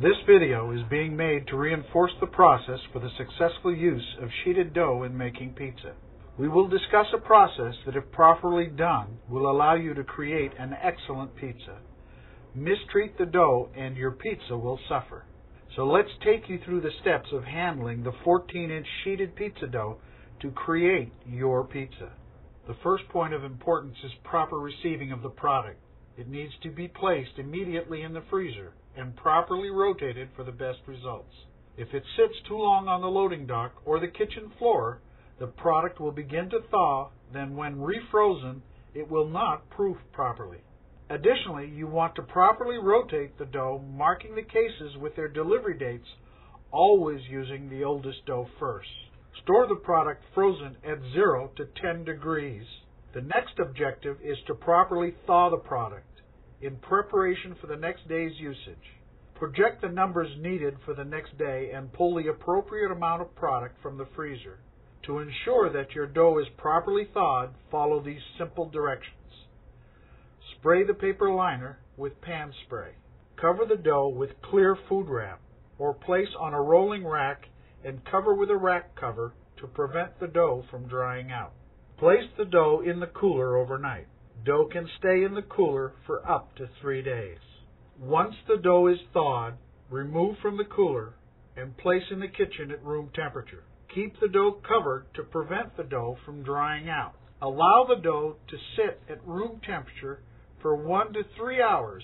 This video is being made to reinforce the process for the successful use of sheeted dough in making pizza. We will discuss a process that, if properly done, will allow you to create an excellent pizza. Mistreat the dough and your pizza will suffer. So let's take you through the steps of handling the 14-inch sheeted pizza dough to create your pizza. The first point of importance is proper receiving of the product. It needs to be placed immediately in the freezer and properly rotated for the best results. If it sits too long on the loading dock or the kitchen floor, the product will begin to thaw, then when refrozen, it will not proof properly. Additionally, you want to properly rotate the dough, marking the cases with their delivery dates, always using the oldest dough first. Store the product frozen at 0 to 10 degrees. The next objective is to properly thaw the product in preparation for the next day's usage. Project the numbers needed for the next day and pull the appropriate amount of product from the freezer. To ensure that your dough is properly thawed, follow these simple directions. Spray the paper liner with pan spray. Cover the dough with clear food wrap or place on a rolling rack and cover with a rack cover to prevent the dough from drying out. Place the dough in the cooler overnight. Dough can stay in the cooler for up to 3 days. Once the dough is thawed, remove from the cooler and place in the kitchen at room temperature. Keep the dough covered to prevent the dough from drying out. Allow the dough to sit at room temperature for 1 to 3 hours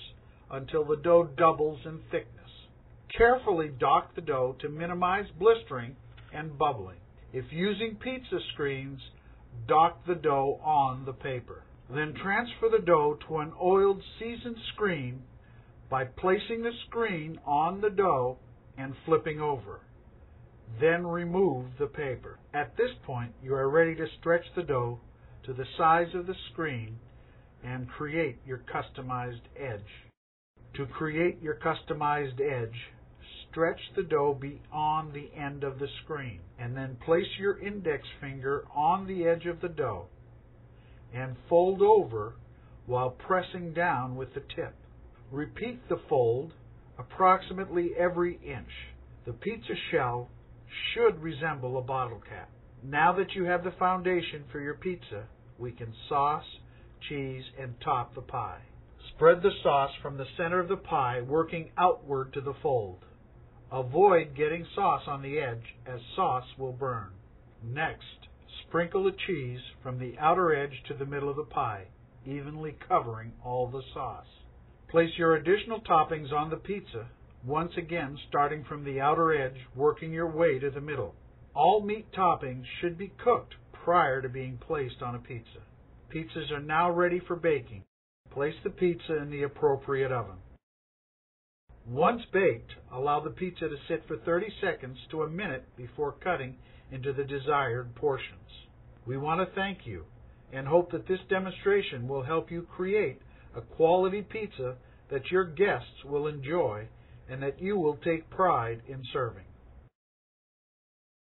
until the dough doubles in thickness. Carefully dock the dough to minimize blistering and bubbling. If using pizza screens, dock the dough on the paper. Then transfer the dough to an oiled seasoned screen by placing the screen on the dough and flipping over. Then remove the paper. At this point, you are ready to stretch the dough to the size of the screen and create your customized edge. To create your customized edge, stretch the dough beyond the end of the screen and then place your index finger on the edge of the dough and fold over while pressing down with the tip. Repeat the fold approximately every inch. The pizza shell should resemble a bottle cap. Now that you have the foundation for your pizza, we can sauce, cheese, and top the pie. Spread the sauce from the center of the pie, working outward to the fold. Avoid getting sauce on the edge, as sauce will burn. Next, sprinkle the cheese from the outer edge to the middle of the pie, evenly covering all the sauce. Place your additional toppings on the pizza, once again starting from the outer edge, working your way to the middle. All meat toppings should be cooked prior to being placed on a pizza. Pizzas are now ready for baking. Place the pizza in the appropriate oven. Once baked, allow the pizza to sit for 30 seconds to a minute before cutting into the desired portions. We want to thank you and hope that this demonstration will help you create a quality pizza that your guests will enjoy and that you will take pride in serving.